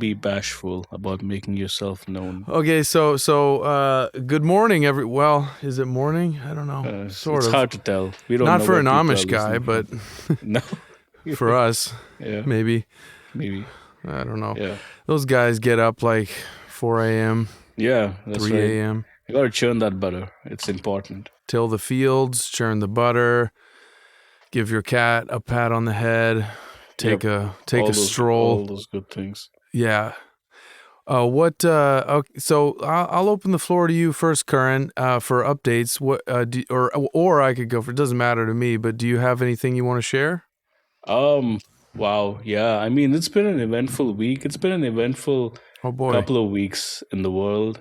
be bashful about making yourself known. Okay, so good morning, well, is it morning? I don't know. Sort It's of. hard to tell. We don't Not know for where an people are Amish guy, listening but from. No. for us, Yeah, maybe. maybe. I don't know. Yeah. Those guys get up like 4 a.m., Yeah, that's 3 right. a.m., You gotta churn that butter. It's important. till the fields, churn the butter, give your cat a pat on the head, take Yep. a stroll. All those good things. Yeah. Okay, so I'll open the floor to you first, Karan, for updates. What or I could go for. It doesn't matter to me. But do you have anything you want to share? Wow. Yeah. I mean, it's been an eventful week. It's been an eventful Oh boy, couple of weeks in the world.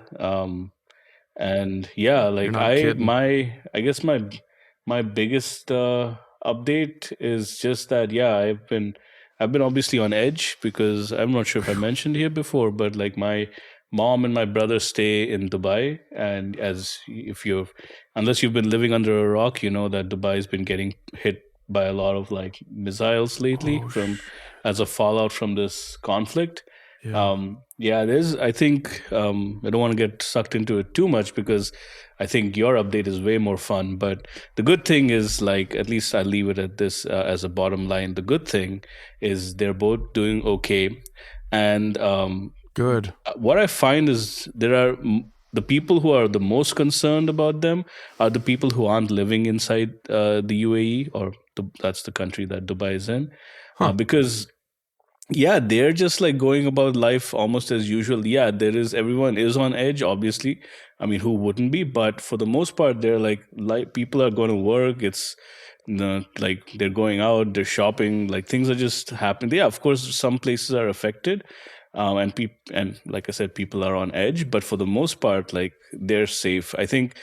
And yeah, you're like not kidding. I guess my biggest update is just that yeah, I've been obviously on edge because I'm not sure if I mentioned here before, but like my mom and my brother stay in Dubai, and as if you've unless you've been living under a rock, you know that Dubai has been getting hit by a lot of like missiles lately Oh, from as a fallout from this conflict. yeah. Yeah, there's. I think I don't want to get sucked into it too much because I think your update is way more fun. But the good thing is, like, at least I leave it at this as a bottom line. The good thing is they're both doing okay, and Good. what I find is the people who are the most concerned about them are the people who aren't living inside the UAE or that's the country that Dubai is in, Huh. because yeah, they're just like going about life almost as usual. Yeah, there is everyone is on edge, obviously. I mean, who wouldn't be? But for the most part, they're like people are going to work. It's like they're going out, they're shopping, like things are just happening. Yeah, of course, some places are affected, and like I said, people are on edge. But for the most part, like they're safe. I think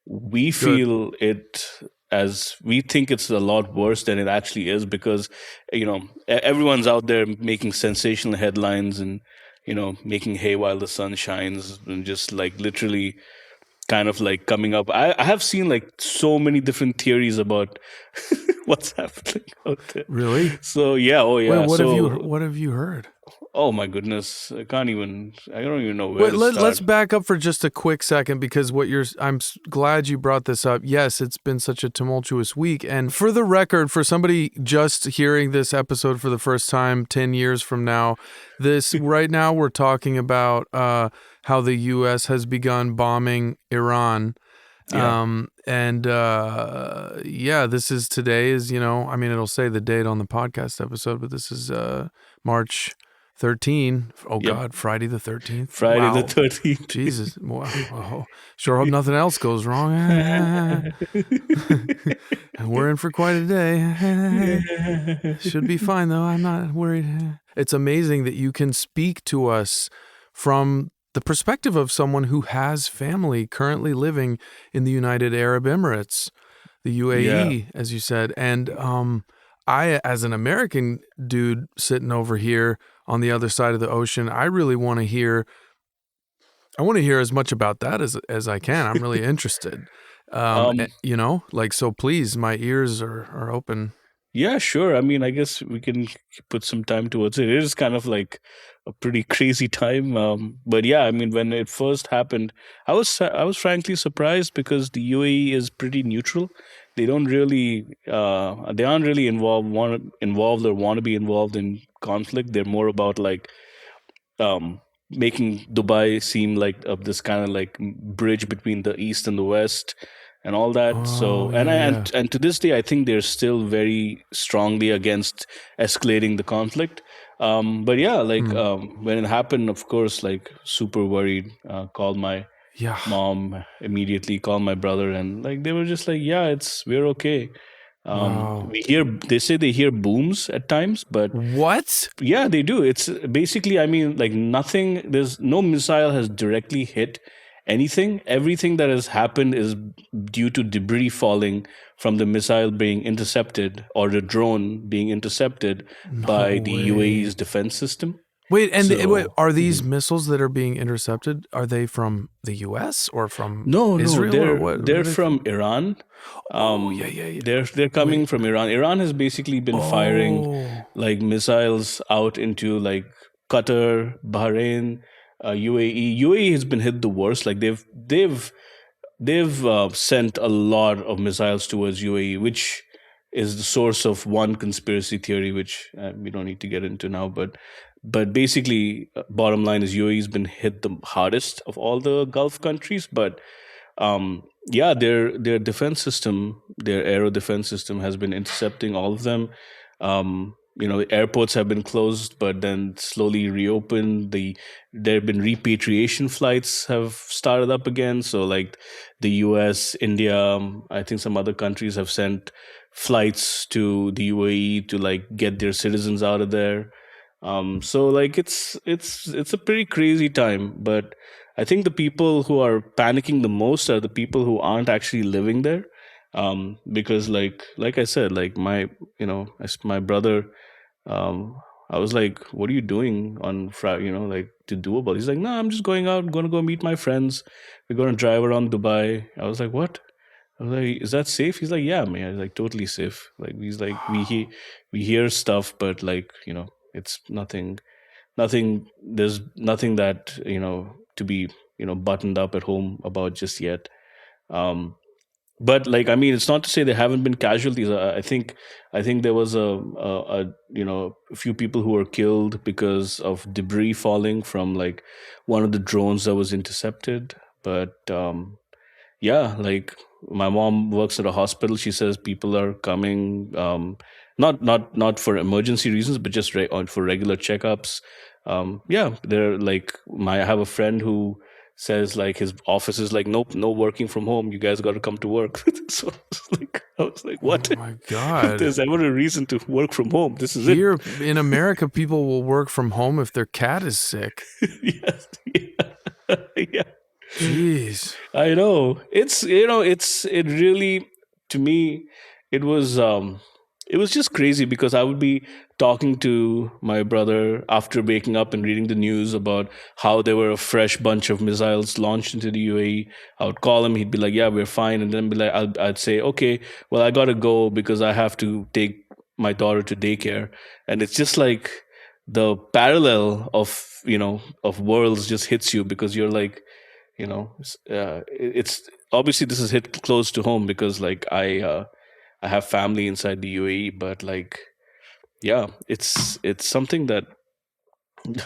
we Good. feel it as we think it's a lot worse than it actually is because everyone's out there making sensational headlines and making hay while the sun shines and just like literally kind of like coming up. I have seen like so many different theories about what's happening out there. Really? So yeah, oh yeah. Wait, So what have you heard? oh my goodness, I don't even know where Wait, to let's start. back up for just a quick second because I'm glad you brought this up. Yes, it's been such a tumultuous week. And for the record, for somebody just hearing this episode for the first time 10 years from now, right now we're talking about how the U.S. has begun bombing Iran. Yeah. This is today is, I mean, it'll say the date on the podcast episode, but this is March 13. Oh Yep. God, Friday the 13th. Friday the Wow. 13th. Jesus. Wow. Sure hope nothing else goes wrong. And we're in for quite a day. Should be fine though. I'm not worried. It's amazing that you can speak to us from the perspective of someone who has family currently living in the United Arab Emirates, the UAE, as you said. And I, as an American dude sitting over here on the other side of the ocean, I really want to hear. I want to hear as much about that as I can. I'm really interested. So please, my ears are open. Yeah, sure. I mean, I guess we can put some time towards it. It is kind of like a pretty crazy time. But yeah, I mean, when it first happened, I was frankly surprised because the UAE is pretty neutral. They don't really they aren't really involved or want to be involved in conflict. They're more about like making Dubai seem like this kind of like bridge between the East and the West and all that. So and to this day, I think they're still very strongly against escalating the conflict. But yeah, like when it happened, of course, like super worried. Called my mom immediately, called my brother, and like they were just like, yeah, we're okay. They say they hear booms at times, but what? yeah, they do. It's basically, I mean, like there's no missile has directly hit anything. Everything that has happened is due to debris falling from the missile being intercepted or the drone being intercepted by the UAE's defense system. Wait, are these missiles that are being intercepted, are they from the U.S. or from Israel? They're or what? they're from Iran. They're coming from Iran. Iran has basically been firing like missiles out into like Qatar, Bahrain, UAE. UAE has been hit the worst. Like they've sent a lot of missiles towards UAE, which is the source of one conspiracy theory, which we don't need to get into now. But basically, bottom line is UAE's been hit the hardest of all the Gulf countries. But yeah, their defense system, their aero defense system, has been intercepting all of them. Airports have been closed, but then slowly reopened. There have been repatriation flights have started up again. So like the U.S., India, I think some other countries have sent flights to the UAE to like get their citizens out of there. So like it's a pretty crazy time, but I think the people who are panicking the most are the people who aren't actually living there. Because like I said, like my brother, um, I was like, "What are you doing on Friday? Like to do about?" He's like, "No, I'm just going out. Going to go meet my friends. We're going to drive around Dubai." I was like, "What?" I was like, "Is that safe?" He's like, "Yeah, man. It's like totally safe." Like he's like, we hear stuff, but like it's nothing. There's nothing that to be buttoned up at home about just yet. Um, but like I mean, it's not to say there haven't been casualties. I think there was a few people who were killed because of debris falling from like one of the drones that was intercepted. But yeah, like my mom works at a hospital. She says people are coming, not for emergency reasons, but just for regular checkups. Yeah, they're like I have a friend who says like his office is like, nope, no working from home. You guys got to come to work. So I was like, what? Oh my If God. there's ever a reason to work from home, this is it. Here in America, people will work from home if their cat is sick. Yes, yeah, yeah. Jeez. I know. It really, to me, it was it was just crazy because I would be talking to my brother after waking up and reading the news about how there were a fresh bunch of missiles launched into the UAE. I would call him, he'd be like, "Yeah, we're fine," and then be like, I'd say, "Okay, well, I gotta go because I have to take my daughter to daycare," and it's just like the parallel of worlds just hits you because you're like it's obviously this is hit close to home because like I have family inside the UAE, but like yeah, it's something that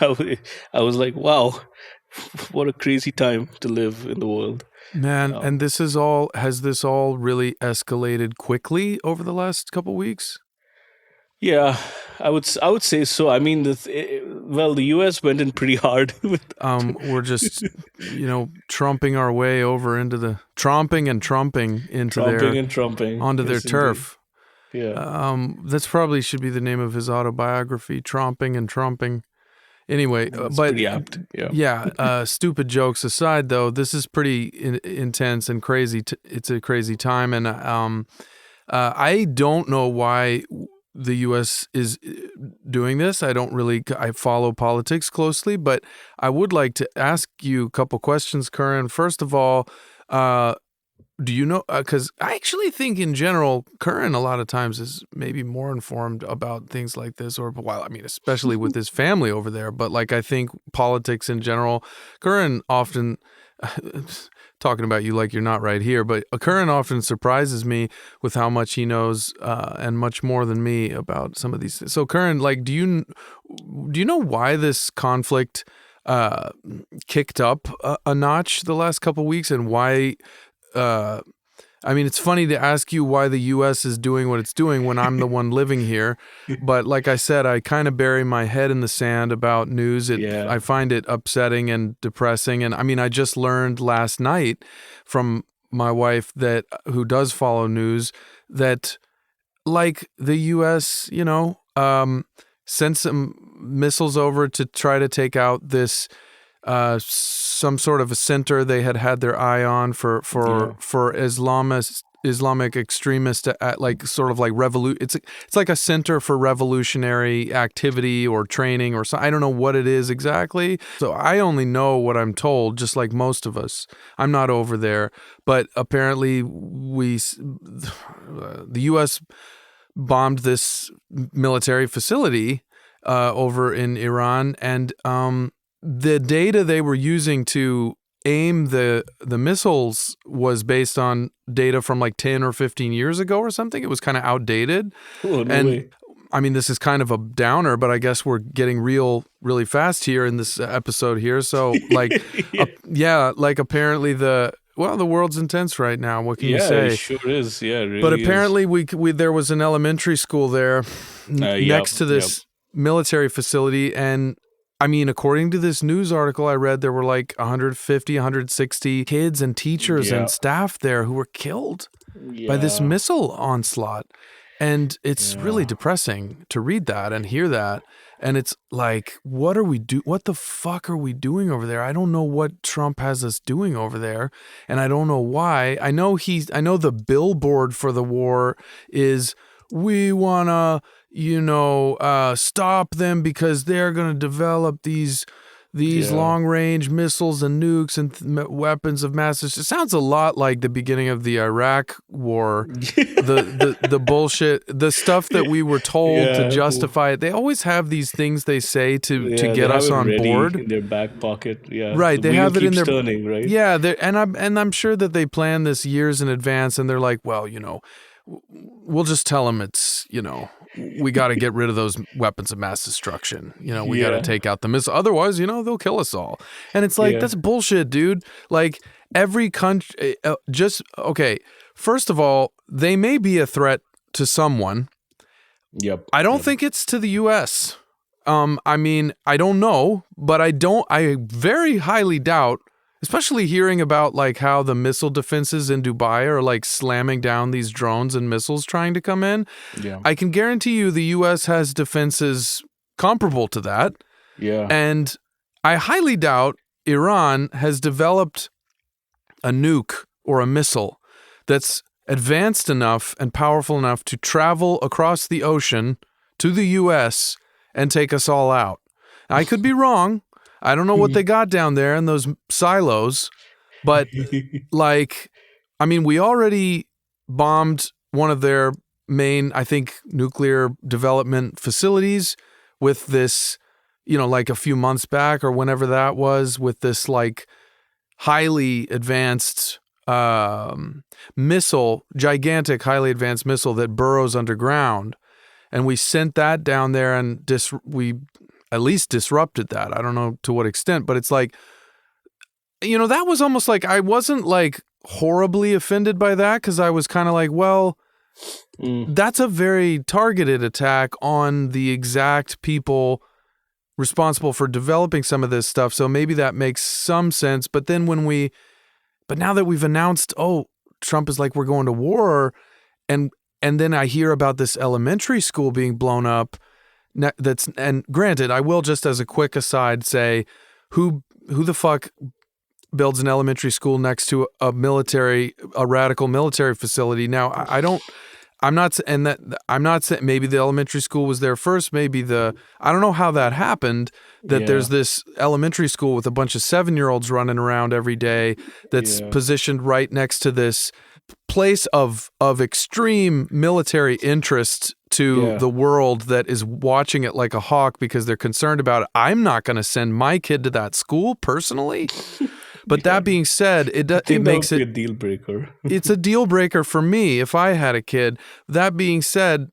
I was like, wow, what a crazy time to live in the world. Man, um, and has this all really escalated quickly over the last couple weeks? yeah, I would say so. I mean, well, the US went in pretty hard with We're just, trumping our way over into the tromping and trumping into trumping and trumping. onto their Yes, indeed. turf. Yeah, That's probably should be the name of his autobiography, Tromping and Trumping. Anyway, it's but pretty apt. Yeah. yeah, stupid jokes aside, though, this is pretty intense and crazy. It's a crazy time, and I don't know why the U.S. is doing this. I follow politics closely, but I would like to ask you a couple questions, Karan. First of all, do you know? Because I actually think in general, Karan a lot of times is maybe more informed about things like this, especially with his family over there. But like, I think politics in general, Karan often. Talking about you like you're not right here, but Karan often surprises me with how much he knows and much more than me about some of these things. So, Karan, like, do you know why this conflict kicked up a notch the last couple weeks, and why? It's funny to ask you why the U.S. is doing what it's doing when I'm the one living here. But like I said, I kind of bury my head in the sand about news. Yeah. I find it upsetting and depressing. And I just learned last night from my wife who does follow news that like the U.S., sent some missiles over to try to take out this some sort of a center they had their eye on for Islamic extremists at like sort of like it's like a center for revolutionary activity or training or so. I don't know what it is exactly. So I only know what I'm told, just like most of us. I'm not over there, but apparently the U.S. bombed this military facility over in Iran, and the data they were using to aim the missiles was based on data from like 10 or 15 years ago or something. It was kind of outdated. Oh, no And way. I mean, this is kind of a downer, but I guess we're getting really fast here in this episode here. So like, like apparently the world's intense right now. What can you Yeah, it say? sure is. Yeah, it But really apparently we there was an elementary school there Yep, next to this military facility. And I mean, according to this news article I read, there were like 150, 160 kids and teachers and staff there who were killed by this missile onslaught. And it's really depressing to read that and hear that. And it's like, what the fuck are we doing over there? I don't know what Trump has us doing over there, and I don't know why. I know the billboard for the war is we want to, stop them because they're going to develop these long-range missiles and nukes and weapons of mass destruction. It sounds a lot like the beginning of the Iraq war, the bullshit, the stuff that we were told to justify it. They always have these things they say to get us on board in their back pocket. Yeah, right. The they have it in their turning, right? Yeah, and I'm sure that they plan this years in advance, and they're like, well, we'll just tell them it's, we got to get rid of those weapons of mass destruction. We got to take out the missiles. Otherwise, they'll kill us all. And it's like, that's bullshit, dude. Like every country, okay. First of all, they may be a threat to someone. Yep. I don't think it's to the U.S. I mean, I don't know, but I very highly doubt, especially hearing about like how the missile defenses in Dubai are like slamming down these drones and missiles trying to come in. Yeah. I can guarantee you the U.S. has defenses comparable to that. Yeah. And I highly doubt Iran has developed a nuke or a missile that's advanced enough and powerful enough to travel across the ocean to the U.S. and take us all out. I could be wrong. I don't know what they got down there in those silos, but like, I mean, we already bombed one of their main, I think, nuclear development facilities with this, like a few months back or whenever that was, with this like highly advanced missile, gigantic, highly advanced missile that burrows underground. And we sent that down there and we at least disrupted that. I don't know to what extent, but it's like, that was almost like I wasn't like horribly offended by that, because I was kind of like, well, that's a very targeted attack on the exact people responsible for developing some of this stuff. So maybe that makes some sense. But then but now that we've announced, Trump is like, we're going to war, and then I hear about this elementary school being blown up. And granted, I will just as a quick aside say, who the fuck builds an elementary school next to a radical military facility? Now, I'm not saying maybe the elementary school was there first. Maybe I don't know how that happened, that there's this elementary school with a bunch of 7-year-olds running around every day that's positioned right next to this place of extreme military interest to the world that is watching it like a hawk because they're concerned about it. I'm not going to send my kid to that school personally. But that being said, it makes it a deal breaker. It's a deal breaker for me if I had a kid. That being said,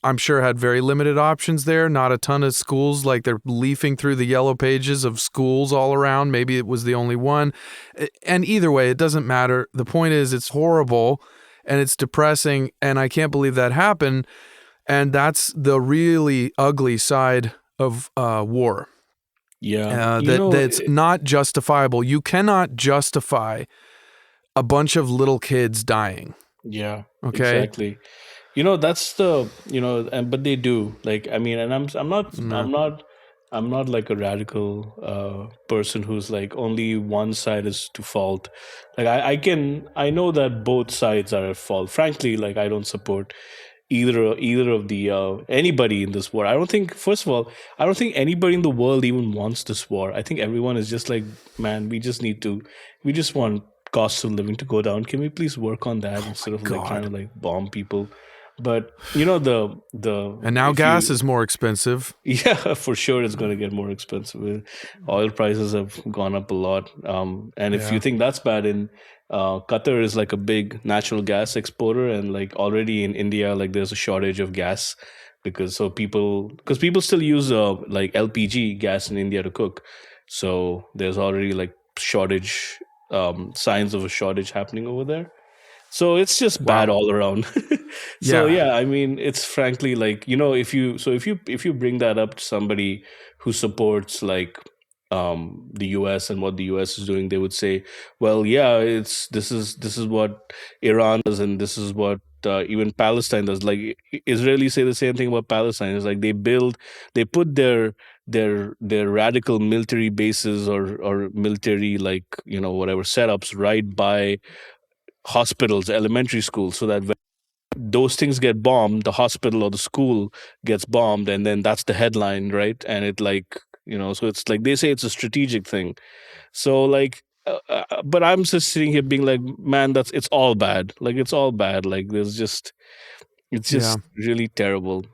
I'm sure had very limited options there. Not a ton of schools, like they're leafing through the yellow pages of schools all around. Maybe it was the only one. And either way, it doesn't matter. The point is, it's horrible and it's depressing, and I can't believe that happened. And that's the really ugly side of war. Yeah. That's not justifiable. You cannot justify a bunch of little kids dying. Yeah. Okay. Exactly. That's the, but they do. Like, I mean, and I'm not like a radical person who's like only one side is to fault. Like I know that both sides are at fault. Frankly, like I don't support either of the anybody in this war. First of all, I don't think anybody in the world even wants this war. I think everyone is just like, man, we just want cost of living to go down. Can we please work on that instead of like trying to like bomb people? But you know the And now if gas you is more expensive. yeah, for sure it's going to get more expensive. Oil prices have gone up a lot. And if you Yeah. think that's bad, in Qatar is like a big natural gas exporter, and like already in India, like there's a shortage of gas because people still use like LPG gas in India to cook. So there's already like shortage signs of a shortage happening over there. So it's just bad Wow. all around. So Yeah. yeah, I mean, it's frankly like, if you bring that up to somebody who supports like the US and what the US is doing, they would say, well, yeah, it's this is what Iran does, and this is what even Palestine does. Like Israelis say the same thing about Palestine. It's like they put their radical military bases or military, like, whatever setups right by hospitals, elementary schools, so that when those things get bombed, the hospital or the school gets bombed, and then that's the headline, right? And it like, so it's like they say it's a strategic thing. So like, but I'm just sitting here being like, man, it's all bad. Like it's all bad. Like it's Yeah. just really terrible.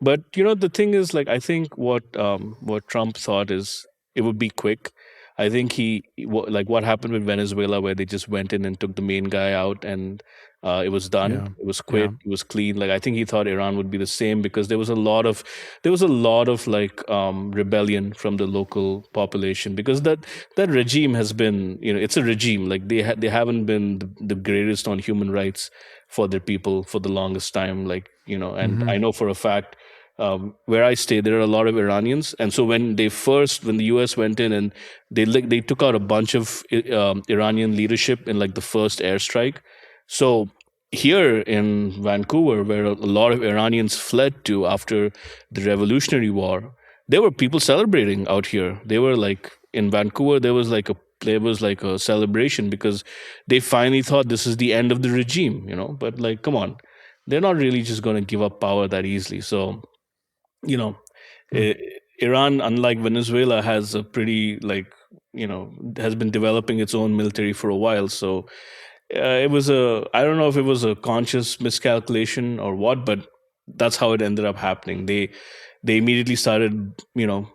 But the thing is, like, I think what Trump thought is it would be quick. I think like what happened with Venezuela, where they just went in and took the main guy out, and it was done. Yeah. It was Yeah. quick. It was clean. Like I think he thought Iran would be the same, because there was a lot of like rebellion from the local population, because that regime has been, it's a regime. Like they haven't been the greatest on human rights for their people for the longest time. Like, and Mm-hmm. I know for a fact, where I stay, there are a lot of Iranians, and so when the U.S. went in and they took out a bunch of Iranian leadership in like the first airstrike. So here in Vancouver, where a lot of Iranians fled to after the Revolutionary War, there were people celebrating out here. They were like in Vancouver, there was like a celebration, because they finally thought this is the end of the regime. But like, come on, they're not really just going to give up power that easily. So you know I- Iran, unlike Venezuela, has a pretty like, has been developing its own military for a while. So it was I don't know if it was a conscious miscalculation or what, but that's how it ended up happening. They immediately started,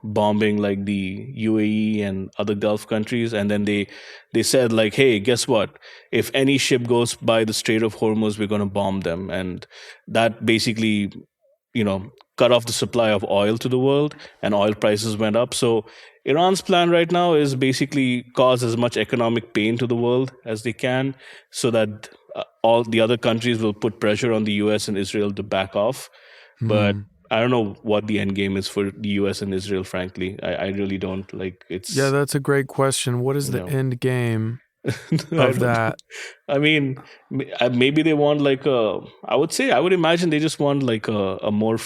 bombing like the UAE and other Gulf countries, and then they said like, hey, guess what? If any ship goes by the Strait of Hormuz, we're going to bomb them, and that basically, cut off the supply of oil to the world, and oil prices went up. So Iran's plan right now is basically cause as much economic pain to the world as they can, so that all the other countries will put pressure on the US and Israel to back off. But Mm-hmm. I don't know what the end game is for the US and Israel, frankly. I really don't. Like, Yeah, it's, that's a great question. What is you the know, end game I of don't. that? I mean, maybe they want like I would imagine they just want like a more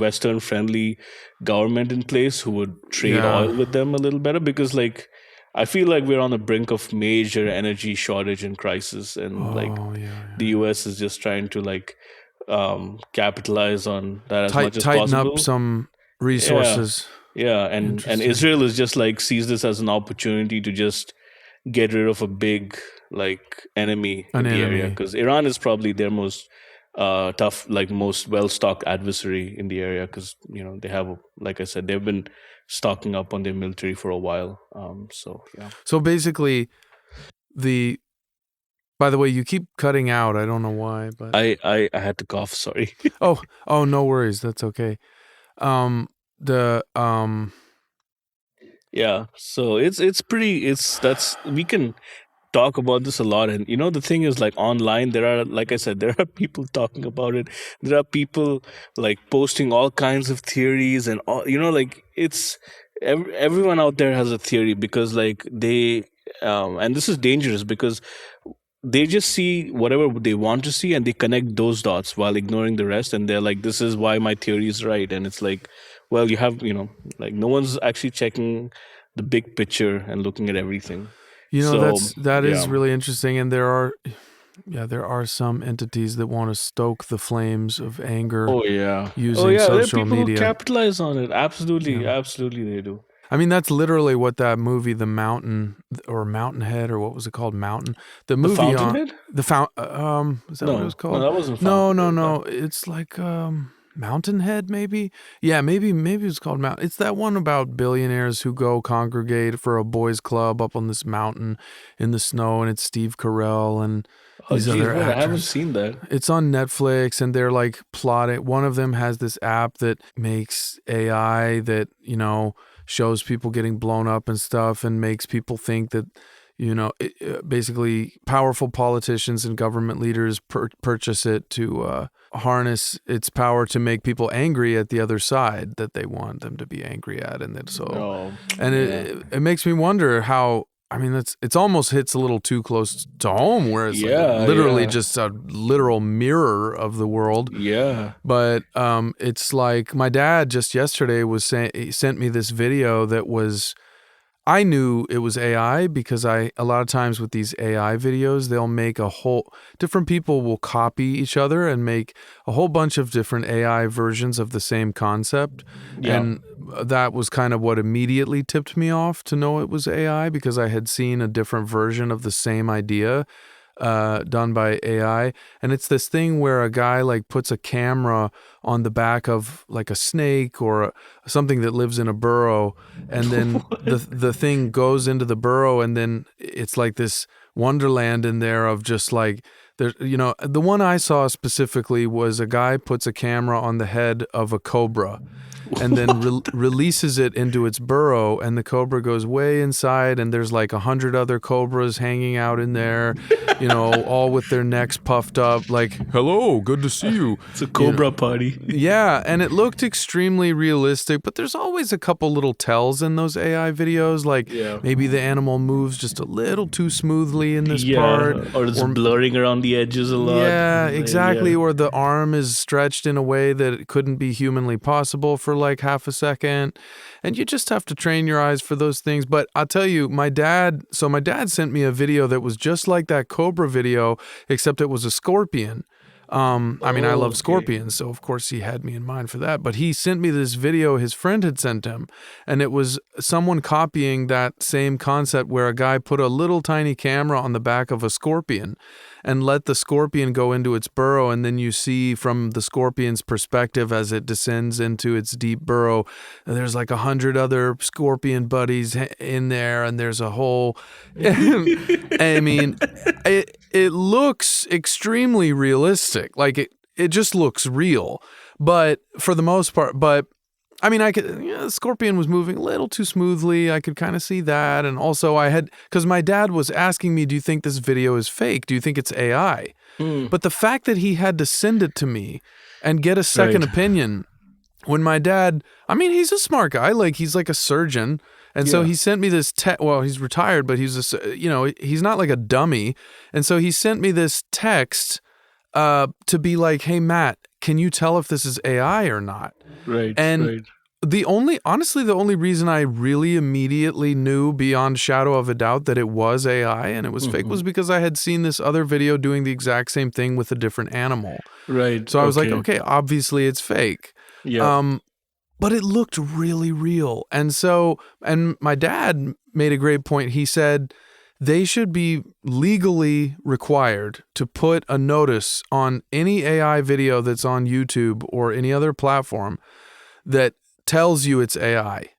Western friendly government in place who would trade Yeah. oil with them a little better, because like I feel like we're on the brink of major energy shortage and crisis, and like Oh, yeah, the yeah. US is just trying to like capitalize on that as much as Tighten up possible. some Yeah, resources. yeah, and Interesting. Israel is just like sees this as an opportunity to just get rid of a big like enemy An in the area, enemy. because Iran is probably their most tough, like most well stocked adversary in the area, because they have, like I said, they've been stocking up on their military for a while. So yeah, So basically, the. By the way, you keep cutting out. I don't know why, but I had to cough. Sorry. oh, no worries. That's okay. The Yeah, so it's pretty. It's that's we can talk about this a lot, and the thing is, like, online there are, like I said, there are people talking about it. There are people like posting all kinds of theories, and all, like it's everyone out there has a theory, because like they and this is dangerous, because they just see whatever they want to see, and they connect those dots while ignoring the rest, and they're like, this is why my theory is right. And it's like, well, you have, like, no one's actually checking the big picture and looking at everything. So that is yeah. really interesting, and there are some entities that want to stoke the flames of anger Oh yeah. Oh using yeah. There are social people who media. capitalize on it. Absolutely, Yeah. absolutely, they do. I mean, that's literally what that movie, The Mountain, or Mountainhead, or what was it called? Mountain. The The movie on Fountainhead? is that what it was No, called? that wasn't No, no, Fountainhead. no. It's like Mountainhead, maybe. Yeah, maybe it was called Mountain. It's that one about billionaires who go congregate for a boys' club up on this mountain in the snow, and it's Steve Carell and Oh, these geez, other what? I haven't actors. seen that. It's on Netflix, and they're like plotting. One of them has this app that makes AI that, shows people getting blown up and stuff, and makes people think that, basically powerful politicians and government leaders purchase it to harness its power to make people angry at the other side that they want them to be angry at. And then Oh, and yeah. it makes me wonder how. I mean, it's almost hits a little too close to home, where it's like literally just a literal mirror of the world. Yeah. But it's like my dad just yesterday he sent me this video that was. I knew it was AI because a lot of times with these AI videos, they'll make different people will copy each other and make a whole bunch of different AI versions of the same concept. Yeah. And that was kind of what immediately tipped me off to know it was AI, because I had seen a different version of the same idea done by AI. And it's this thing where a guy like puts a camera on the back of like a snake or something that lives in a burrow, and then the thing goes into the burrow, and then it's like this wonderland in there of just like there. The one I saw specifically was a guy puts a camera on the head of a cobra and then releases it into its burrow, and the cobra goes way inside, and there's like 100 other cobras hanging out in there, all with their necks puffed up like, hello, good to see you. It's a cobra party. Yeah, and it looked extremely realistic, but there's always a couple little tells in those AI videos, like maybe the animal moves just a little too smoothly in this part. Or it's blurring around the edges a lot. Yeah, exactly. Or the arm is stretched in a way that it couldn't be humanly possible for like half a second. And you just have to train your eyes for those things. But I'll tell you, my dad sent me a video that was just like that cobra video, except it was a scorpion. I mean, I love scorpions, so of course he had me in mind for that. But he sent me this video his friend had sent him, and it was someone copying that same concept where a guy put a little tiny camera on the back of a scorpion and let the scorpion go into its burrow, and then you see from the scorpion's perspective as it descends into its deep burrow, there's like 100 other scorpion buddies in there, and there's a whole I mean, it looks extremely realistic. Like it just looks real. But for the most part, I mean, the scorpion was moving a little too smoothly. I could kind of see that. And also because my dad was asking me, do you think this video is fake? Do you think it's AI? But the fact that he had to send it to me and get a second opinion when my dad, I mean, he's a smart guy. Like he's like a surgeon. And so he sent me this well, he's retired, but he's he's not like a dummy. And so he sent me this text to be like, hey, Matt, can you tell if this is AI or not? Right. And the only reason I really immediately knew beyond shadow of a doubt that it was AI and it was fake was because I had seen this other video doing the exact same thing with a different animal. Right. So I was like, okay, obviously it's fake. Yeah. But it looked really real. And my dad made a great point. He said they should be legally required to put a notice on any AI video that's on YouTube or any other platform that tells you it's AI.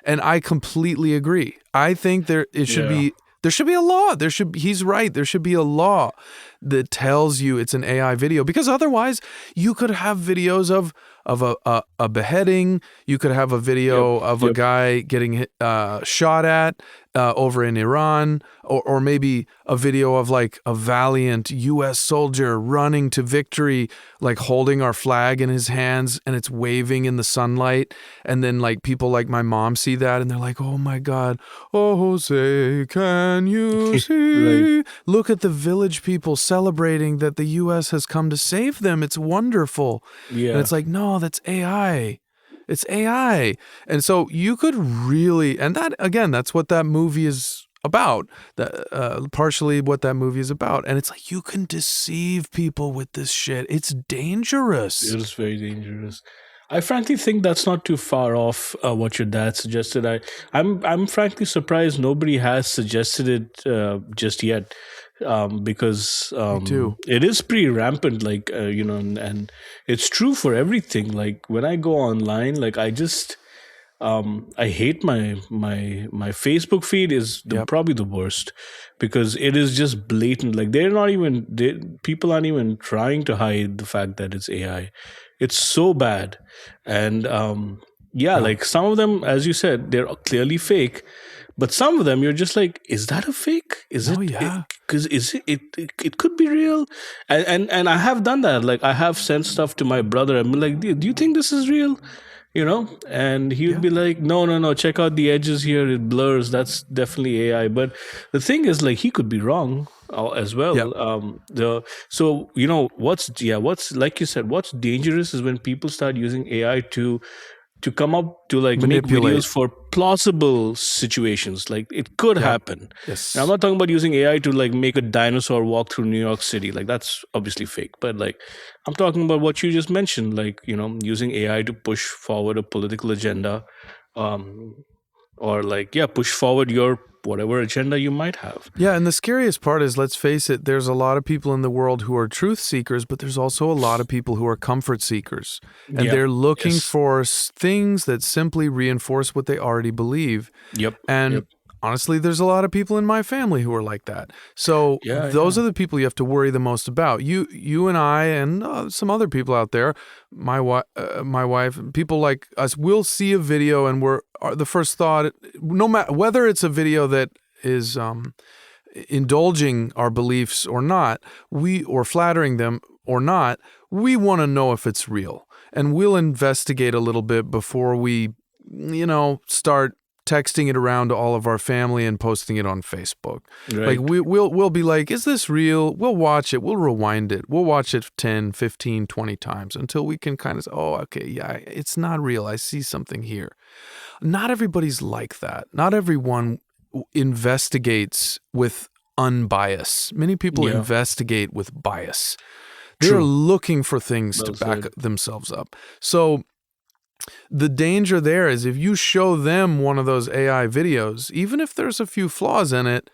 And I completely agree. I think there should be a law. He's right. There should be a law that tells you it's an AI video, because otherwise you could have videos of a beheading. You could have a video of a guy getting shot at over in Iran, or maybe a video of like a valiant U.S. soldier running to victory, like holding our flag in his hands and it's waving in the sunlight. And then like people like my mom see that and they're like, oh my God, oh Jose, can you see? Look at the village people celebrating that the U.S. has come to save them. It's wonderful. Yeah. And it's like, no, that's AI. It's AI. And so you could really, and that, again, that's what that movie is about. Partially what that movie is about. And it's like, you can deceive people with this shit. It's dangerous. It is very dangerous. I frankly think that's not too far off what your dad suggested. I'm frankly surprised nobody has suggested it just yet, because Me too. it is pretty rampant. Like and it's true for everything. Like when I go online, like I hate my Facebook feed is Yep. probably the worst, because it is just blatant. Like they're not even people aren't even trying to hide the fact that it's AI. It's so bad, and yeah, Yeah. like some of them, as you said, they're clearly fake, but some of them you're just like, is that a fake? Is Oh it? yeah. Because it could be real, and I have done that. Like I have sent stuff to my brother. I'm like, do you think this is real? And he would Yeah. be like, no, no, no, check out the edges here, it blurs, that's definitely AI. But the thing is, like, he could be wrong as Yep. well. The So what's like you said, what's dangerous is when people start using AI to come up to like make Manipulate. videos for plausible situations. Like it could Yep. happen. And I'm Yes. not talking about using AI to like make a dinosaur walk through New York City. Like that's obviously fake. But like I'm talking about what you just mentioned, like, using AI to push forward a political agenda, um, or like, yeah, push forward your whatever agenda you might have. Yeah, and the scariest part is, let's face it, there's a lot of people in the world who are truth seekers, but there's also a lot of people who are comfort seekers. And Yeah. they're looking Yes. for things that simply reinforce what they already believe. Yep. And Yep. honestly, there's a lot of people in my family who are like that. So Yeah. those Yeah. are the people you have to worry the most about. You and I and some other people out there, my wife, people like us, will see a video and the first thought, no matter whether it's a video that is indulging our beliefs or not, or flattering them or not, we want to know if it's real. And we'll investigate a little bit before we, start texting it around to all of our family and posting it on Facebook. Like Right. we'll be like, is this real? We'll watch it. We'll rewind it. We'll watch it 10, 15, 20 times until we can kind of say, oh, okay, yeah, it's not real. I see something here. Not everybody's like that. Not everyone investigates with unbias. Many people Yeah. investigate with bias. They're True. looking for things to Well back said. themselves up. So the danger there is, if you show them one of those AI videos, even if there's a few flaws in it,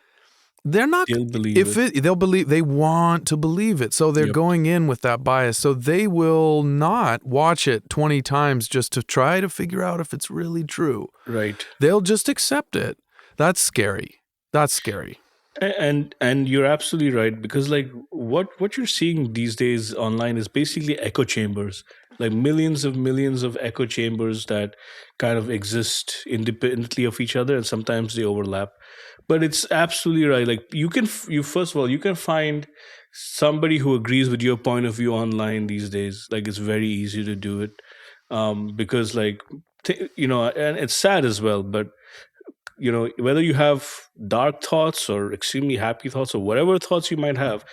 they're not, They'll believe it. they want to believe it. So they're Yep. going in with that bias. So they will not watch it 20 times just to try to figure out if it's really true. Right. They'll just accept it. That's scary. That's scary. And you're absolutely right, because like what you're seeing these days online is basically echo chambers, like millions of echo chambers that kind of exist independently of each other, and sometimes they overlap. But it's absolutely right. Like you first of all, you can find somebody who agrees with your point of view online these days. Like it's very easy to do it, because like and it's sad as well, but whether you have dark thoughts or extremely happy thoughts or whatever thoughts you might have,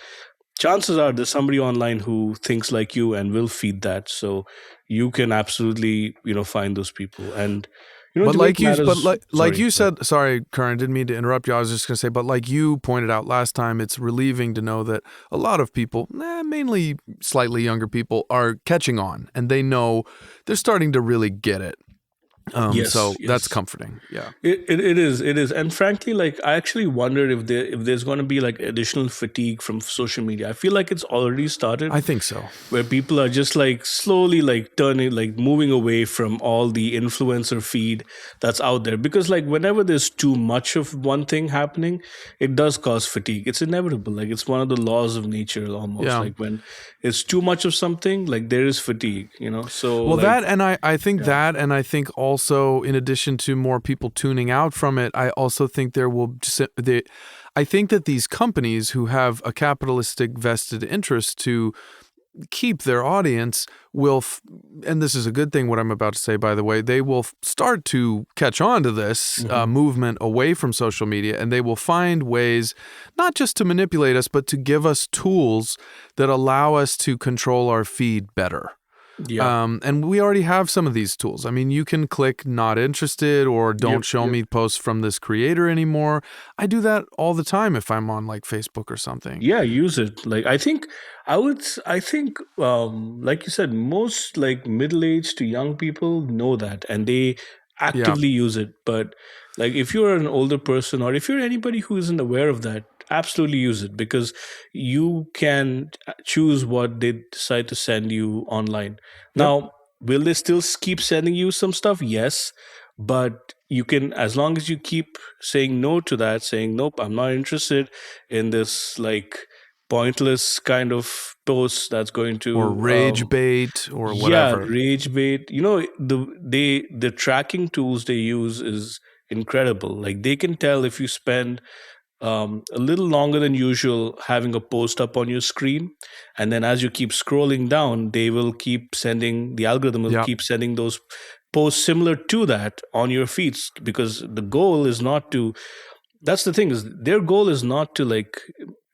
chances are there's somebody online who thinks like you and will feed that. So you can absolutely find those people. And But the way it like you, matters. like Sorry, you go ahead. said, sorry, Karan, didn't mean to interrupt you. I was just going to say, but like you pointed out last time, it's relieving to know that a lot of people, mainly slightly younger people, are catching on, and they know they're starting to really get it. So Yes, that's yes. comforting. Yeah. It is, and frankly, like I actually wondered if there's going to be like additional fatigue from social media. I feel like it's already started, I think so. where people are just like slowly like turning, like moving away from all the influencer feed that's out there, because like whenever there's too much of one thing happening, it does cause fatigue. It's inevitable. Like it's one of the laws of nature almost. Yeah. Like when it's too much of something, like there is fatigue, so Well, like, that, and I think yeah. that, and I think also, in addition to more people tuning out from it, I also think I think that these companies who have a capitalistic vested interest to keep their audience will, and this is a good thing, what I'm about to say, by the way, they will start to catch on to this movement away from social media, and they will find ways not just to manipulate us, but to give us tools that allow us to control our feed better. Yeah. And we already have some of these tools. I mean, you can click not interested or don't Yep. show Yep. me posts from this creator anymore. I do that all the time if I'm on like Facebook or something. Yeah, use it. Like I think like you said, most like middle-aged to young people know that and they Yeah, actively use it. But like if you're an older person or if you're anybody who isn't aware of that, absolutely use it because you can choose what they decide to send you online. yep, Now, will they still keep sending you some stuff? Yes, but you can, as long as you keep saying no to that, saying nope, I'm not interested in this like pointless kind of post that's going or to rage bait or yeah, whatever. rage bait. The tracking tools they use is incredible. Like they can tell if you spend a little longer than usual having a post up on your screen, and then as you keep scrolling down, they will keep sending, the algorithm will Yeah, keep sending those posts similar to that on your feeds, because the goal is not to, that's the thing, is their goal is not to like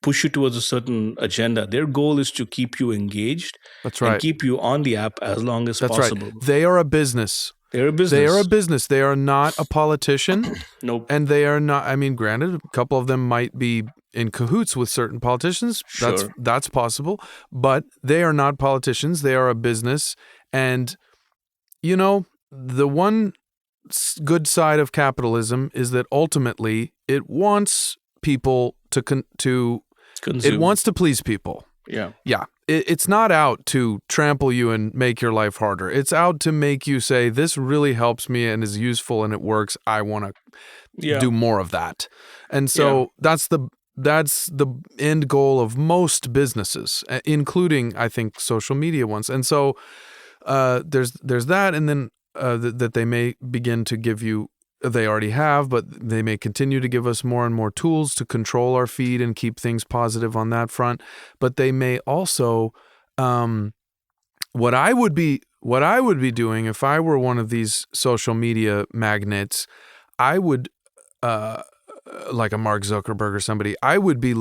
push you towards a certain agenda. Their goal is to keep you engaged that's and right. keep you on the app as long as That's right. possible. They are a business. They're a They are a business. business. They are not a politician. Nope. And they are not, I mean, granted, a couple of them might be in cahoots with certain politicians. Sure. That's possible. But they are not politicians. They are a business. And, you know, the one good side of capitalism is that ultimately it wants people to it Consume. wants to please people. Yeah. Yeah. It's not out to trample you and make your life harder. It's out to make you say, this really helps me and is useful and it works. I want to Yeah. do more of that. And so that's the end goal of most businesses, including, I think, social media ones. And so there's that, and then that they may begin to give you, they already have, but they may continue to give us more and more tools to control our feed and keep things positive on that front. But they may also, what I would be doing if I were one of these social media magnates, I would, like a Mark Zuckerberg or somebody, I would be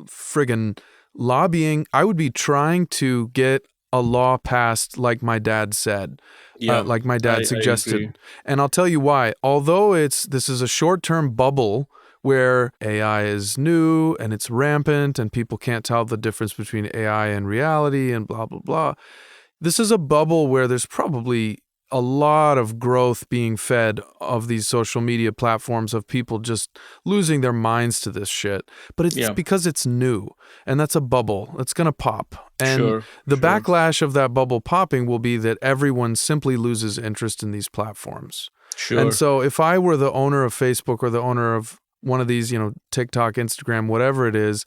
friggin' lobbying. I would be trying to get a law passed, like my dad said, like my dad suggested. agree. And I'll tell you why. Although this is a short-term bubble where AI is new and it's rampant and people can't tell the difference between AI and reality and blah, blah, blah. This is a bubble where there's probably a lot of growth being fed of these social media platforms of people just losing their minds to this shit. But it's because it's new, and that's a bubble. It's going to pop. And the backlash of that bubble popping will be that everyone simply loses interest in these platforms. Sure. And so if I were the owner of Facebook or the owner of one of these, TikTok, Instagram, whatever it is,